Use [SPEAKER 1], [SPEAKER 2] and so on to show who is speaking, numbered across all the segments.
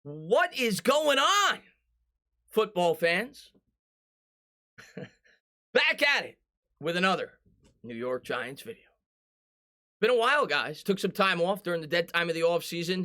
[SPEAKER 1] What is going on, football fans? Back at it with another New York Giants video. Been a while, guys. Took some time off during the dead time of the offseason.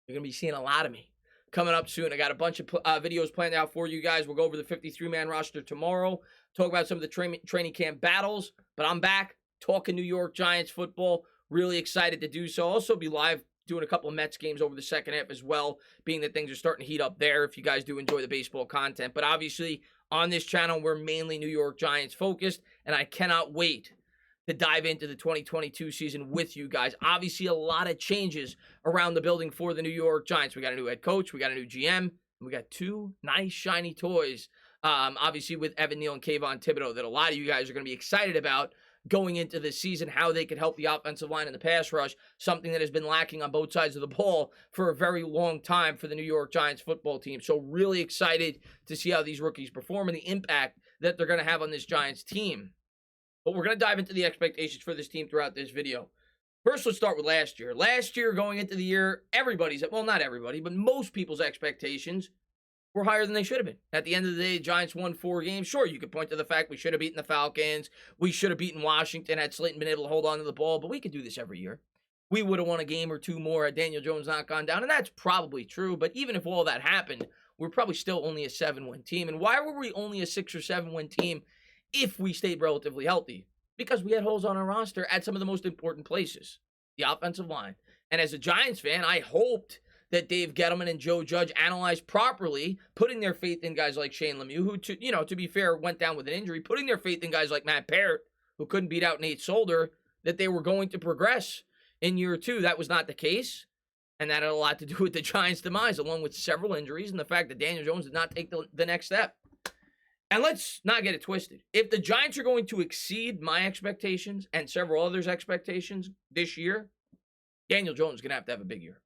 [SPEAKER 1] You're going to be seeing a lot of me coming up soon. I got a bunch of videos planned out for you guys. We'll go over the 53-man roster tomorrow, talk about some of the training camp battles, but I'm back talking New York Giants football. Really excited to do so. Also be live doing a couple of Mets games over the second half as well, being that things are starting to heat up there if you guys do enjoy the baseball content. But obviously, on this channel, we're mainly New York Giants focused, and I cannot wait to dive into the 2022 season with you guys. Obviously, a lot of changes around the building for the New York Giants. We got a new head coach, we got a new GM, and we got two nice, shiny toys, obviously with Evan Neal and Kayvon Thibodeaux, that a lot of you guys are going to be excited about going into this season, how they could help the offensive line in the pass rush, something that has been lacking on both sides of the ball for a very long time for the New York Giants football team. So really excited to see how these rookies perform and the impact that they're going to have on this Giants team. But we're going to dive into the expectations for this team throughout this video. First, let's start with last year. Last year, going into the year, well, not everybody, but most people's expectations were higher than they should have been. At the end of the day, the Giants won 4 games. Sure, you could point to the fact we should have beaten the Falcons. We should have beaten Washington had Slayton been able to hold on to the ball, but we could do this every year. We would have won a game or two more had Daniel Jones not gone down, and that's probably true. But even if all that happened, we're probably still only a 7-win team. And why were we only a 6 or 7-win team if we stayed relatively healthy? Because we had holes on our roster at some of the most important places, the offensive line. And as a Giants fan, I hoped that Dave Gettleman and Joe Judge analyzed properly, putting their faith in guys like Shane Lemieux, who, to be fair, went down with an injury, putting their faith in guys like Matt Parrott, who couldn't beat out Nate Solder, that they were going to progress in year 2. That was not the case, and that had a lot to do with the Giants' demise, along with several injuries and the fact that Daniel Jones did not take the next step. And let's not get it twisted. If the Giants are going to exceed my expectations and several others' expectations this year, Daniel Jones is going to have a big year.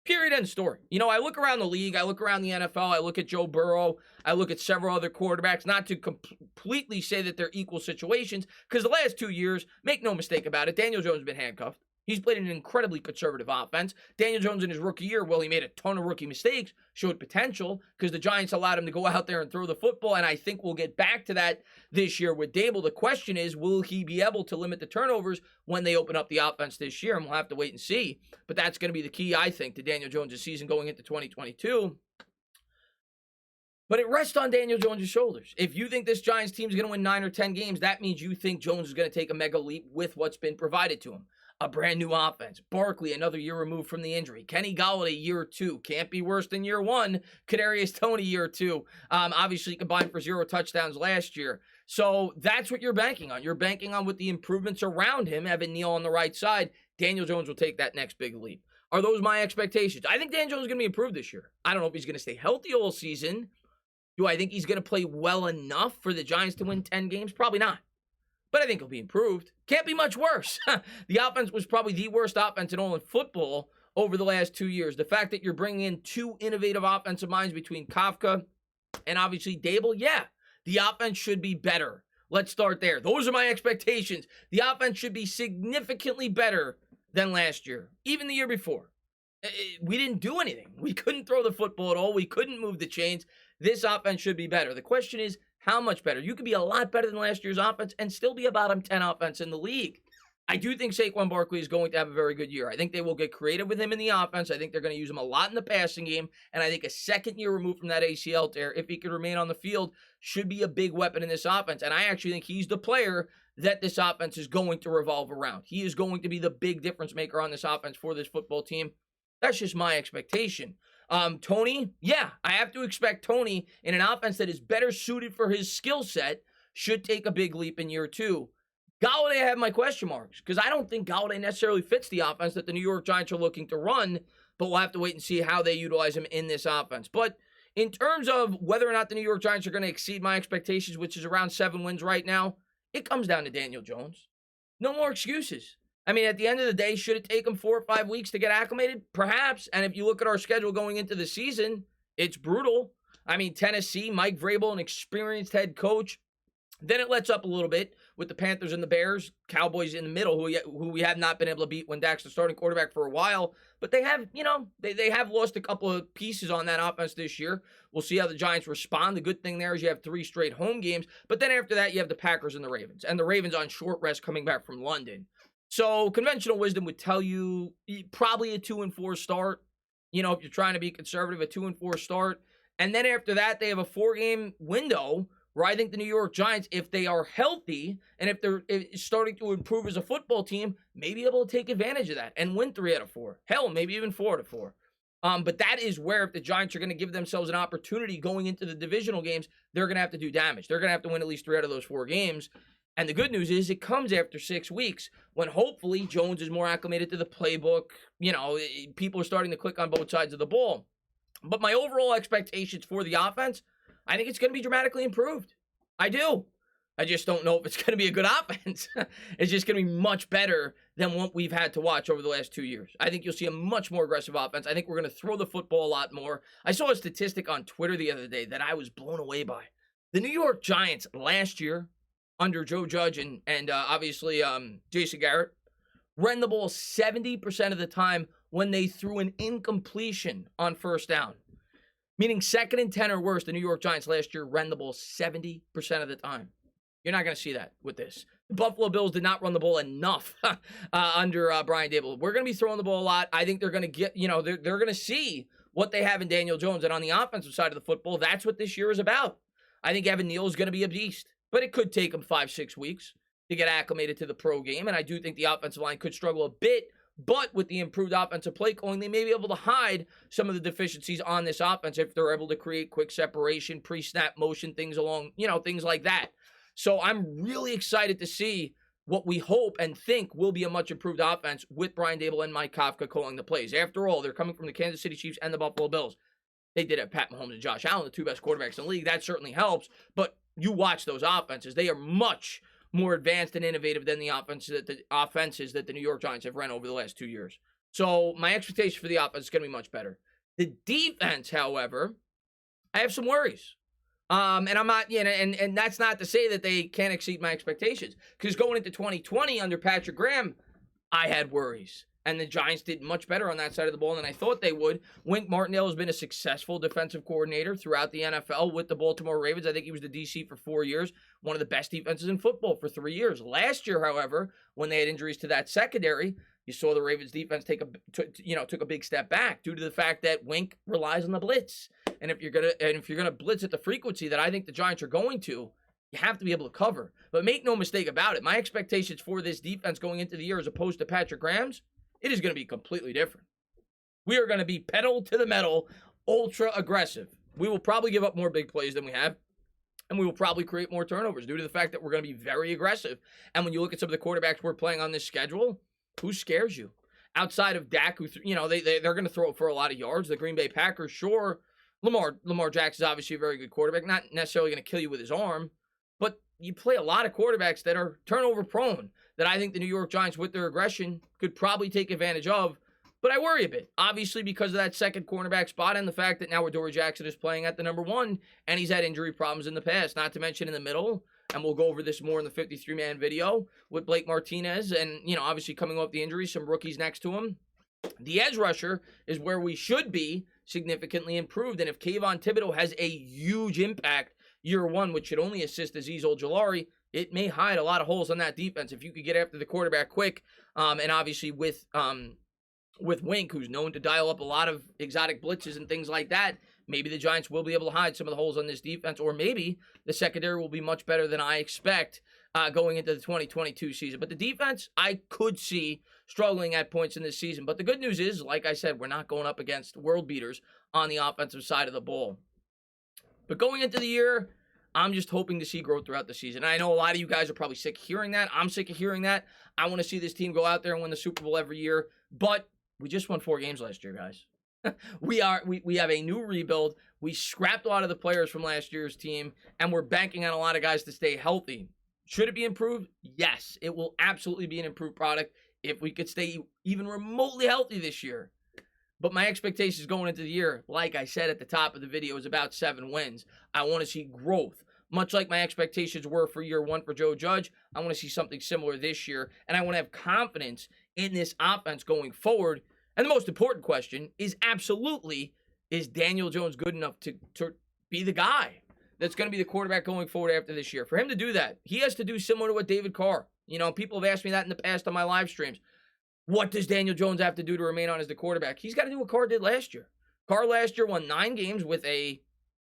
[SPEAKER 1] Period, end story. I look around the league, I look around the NFL, I look at Joe Burrow, I look at several other quarterbacks, not to completely say that they're equal situations, because the last 2 years, make no mistake about it, Daniel Jones has been handcuffed. He's played an incredibly conservative offense. Daniel Jones in his rookie year, well, he made a ton of rookie mistakes, showed potential, because the Giants allowed him to go out there and throw the football, and I think we'll get back to that this year with Dable. The question is, will he be able to limit the turnovers when they open up the offense this year? And we'll have to wait and see. But that's going to be the key, I think, to Daniel Jones' season going into 2022. But it rests on Daniel Jones' shoulders. If you think this Giants team is going to win 9 or 10 games, that means you think Jones is going to take a mega leap with what's been provided to him. A brand new offense. Barkley, another year removed from the injury. Kenny Golladay, year 2. Can't be worse than year 1. Kadarius Toney, year 2. Obviously combined for 0 touchdowns last year. So that's what you're banking on. You're banking on with the improvements around him, Evan Neal on the right side. Daniel Jones will take that next big leap. Are those my expectations? I think Daniel Jones is going to be improved this year. I don't know if he's going to stay healthy all season. Do I think he's going to play well enough for the Giants to win 10 games? Probably not. But I think he'll be improved. Can't be much worse. The offense was probably the worst offense in all of football over the last 2 years. The fact that you're bringing in 2 innovative offensive minds between Kafka and obviously Dable, yeah, the offense should be better. Let's start there. Those are my expectations. The offense should be significantly better than last year, even the year before. We didn't do anything. We couldn't throw the football at all. We couldn't move the chains. This offense should be better. The question is, how much better? You could be a lot better than last year's offense and still be a bottom 10 offense in the league. I do think Saquon Barkley is going to have a very good year. I think they will get creative with him in the offense. I think they're going to use him a lot in the passing game. And I think a second year removed from that ACL tear, if he could remain on the field, should be a big weapon in this offense. And I actually think he's the player that this offense is going to revolve around. He is going to be the big difference maker on this offense for this football team. That's just my expectation. Toney, yeah, I have to expect Toney in an offense that is better suited for his skill set should take a big leap in year 2. Golladay, I have my question marks because I don't think Golladay necessarily fits the offense that the New York Giants are looking to run, but we'll have to wait and see how they utilize him in this offense. But in terms of whether or not the New York Giants are going to exceed my expectations, which is around 7 wins right now, it comes down to Daniel Jones. No more excuses. I mean, at the end of the day, should it take them 4 or 5 weeks to get acclimated? Perhaps. And if you look at our schedule going into the season, it's brutal. I mean, Tennessee, Mike Vrabel, an experienced head coach. Then it lets up a little bit with the Panthers and the Bears, Cowboys in the middle, who we have not been able to beat when Dak's the starting quarterback for a while. But they have, they have lost a couple of pieces on that offense this year. We'll see how the Giants respond. The good thing there is you have 3 straight home games. But then after that, you have the Packers and the Ravens. And the Ravens on short rest coming back from London. So conventional wisdom would tell you probably a 2-4 start. If you're trying to be conservative, a 2-4 start. And then after that, they have a 4-game window where I think the New York Giants, if they are healthy and if they're starting to improve as a football team, may be able to take advantage of that and win 3 out of 4. Hell, maybe even 4 out of 4. But that is where if the Giants are going to give themselves an opportunity going into the divisional games, they're going to have to do damage. They're going to have to win at least 3 out of those 4 games. And the good news is it comes after 6 weeks when hopefully Jones is more acclimated to the playbook. People are starting to click on both sides of the ball. But my overall expectations for the offense, I think it's going to be dramatically improved. I do. I just don't know if it's going to be a good offense. It's just going to be much better than what we've had to watch over the last 2 years. I think you'll see a much more aggressive offense. I think we're going to throw the football a lot more. I saw a statistic on Twitter the other day that I was blown away by. The New York Giants last year, under Joe Judge and obviously Jason Garrett, ran the ball 70% of the time when they threw an incompletion on first down. Meaning 2nd and 10 or worse, the New York Giants last year ran the ball 70% of the time. You're not going to see that with this. Buffalo Bills did not run the ball enough under Brian Daboll. We're going to be throwing the ball a lot. I think they're going to get, they're going to see what they have in Daniel Jones. And on the offensive side of the football, that's what this year is about. I think Evan Neal is going to be a beast. But it could take him 5-6 weeks to get acclimated to the pro game. And I do think the offensive line could struggle a bit. But with the improved offensive play calling, they may be able to hide some of the deficiencies on this offense if they're able to create quick separation, pre-snap motion, things along, things like that. So I'm really excited to see what we hope and think will be a much improved offense with Brian Daboll and Mike Kafka calling the plays. After all, they're coming from the Kansas City Chiefs and the Buffalo Bills. They did have Pat Mahomes and Josh Allen, the 2 best quarterbacks in the league. That certainly helps. But you watch those offenses. They are much more advanced and innovative than the offenses that the New York Giants have run over the last 2 years. So my expectation for the offense is going to be much better. The defense, however, I have some worries. And I'm not, and that's not to say that they can't exceed my expectations. Because going into 2020 under Patrick Graham, I had worries. And the Giants did much better on that side of the ball than I thought they would. Wink Martindale has been a successful defensive coordinator throughout the NFL with the Baltimore Ravens. I think he was the DC for 4 years, one of the best defenses in football for 3 years. Last year, however, when they had injuries to that secondary, you saw the Ravens defense took a big step back due to the fact that Wink relies on the blitz. And if you're gonna blitz at the frequency that I think the Giants are going to, you have to be able to cover. But make no mistake about it, my expectations for this defense going into the year as opposed to Patrick Graham's, it is going to be completely different. We are going to be pedal to the metal, ultra aggressive. We will probably give up more big plays than we have, and we will probably create more turnovers due to the fact that we're going to be very aggressive. And when you look at some of the quarterbacks we're playing on this schedule, who scares you? Outside of Dak, who they're going to throw for a lot of yards. The Green Bay Packers, sure. Lamar Jackson is obviously a very good quarterback, not necessarily going to kill you with his arm, but you play a lot of quarterbacks that are turnover prone that I think the New York Giants, with their aggression, could probably take advantage of. But I worry a bit, obviously, because of that second cornerback spot and the fact that now Adoree Jackson is playing at the number 1, and he's had injury problems in the past, not to mention in the middle. And we'll go over this more in the 53-man video with Blake Martinez and, obviously coming off the injury, some rookies next to him. The edge rusher is where we should be significantly improved. And if Kayvon Thibodeaux has a huge impact year 1, which should only assist Azeez Ojulari, it may hide a lot of holes on that defense. If you could get after the quarterback quick, and obviously with Wink, who's known to dial up a lot of exotic blitzes and things like that, maybe the Giants will be able to hide some of the holes on this defense, or maybe the secondary will be much better than I expect going into the 2022 season. But the defense, I could see struggling at points in this season. But the good news is, like I said, we're not going up against world beaters on the offensive side of the ball. But going into the year, I'm just hoping to see growth throughout the season. I know a lot of you guys are probably sick of hearing that. I'm sick of hearing that. I want to see this team go out there and win the Super Bowl every year. But we just won 4 games last year, guys. We have a new rebuild. We scrapped a lot of the players from last year's team, and we're banking on a lot of guys to stay healthy. Should it be improved? Yes, it will absolutely be an improved product if we could stay even remotely healthy this year. But my expectations going into the year, like I said at the top of the video, is about 7 wins. I want to see growth, Much like my expectations were for year one for Joe Judge, I want to see something similar this year, and I want to have confidence in this offense going forward. And the most important question is absolutely, is Daniel Jones good enough to be the guy that's going to be the quarterback going forward after this year? For him to do that, he has to do similar to what David Carr. You know, people have asked me that in the past on my live streams. What does Daniel Jones have to do to remain on as the quarterback? He's got to do what Carr did last year. Carr last year won 9 games with a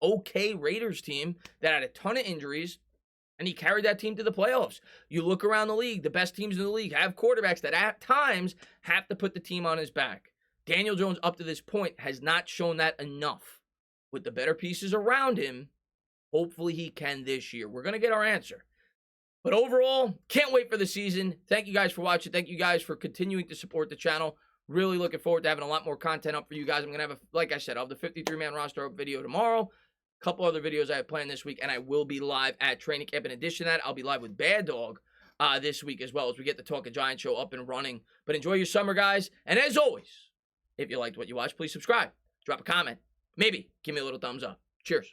[SPEAKER 1] okay Raiders team that had a ton of injuries, and he carried that team to the playoffs. You look around the league, the best teams in the league have quarterbacks that at times have to put the team on his back. Daniel Jones, up to this point, has not shown that enough. With the better pieces around him, hopefully he can this year. We're going to get our answer. But overall, can't wait for the season. Thank you guys for watching. Thank you guys for continuing to support the channel. Really looking forward to having a lot more content up for you guys. I'm going to have, like I said, I'll have the 53-man roster up video tomorrow. Couple other videos I have planned this week, and I will be live at training camp. In addition to that, I'll be live with Bad Dog this week as well as we get the Talk of Giants show up and running. But enjoy your summer, guys. And as always, if you liked what you watched, please subscribe. Drop a comment. Maybe give me a little thumbs up. Cheers.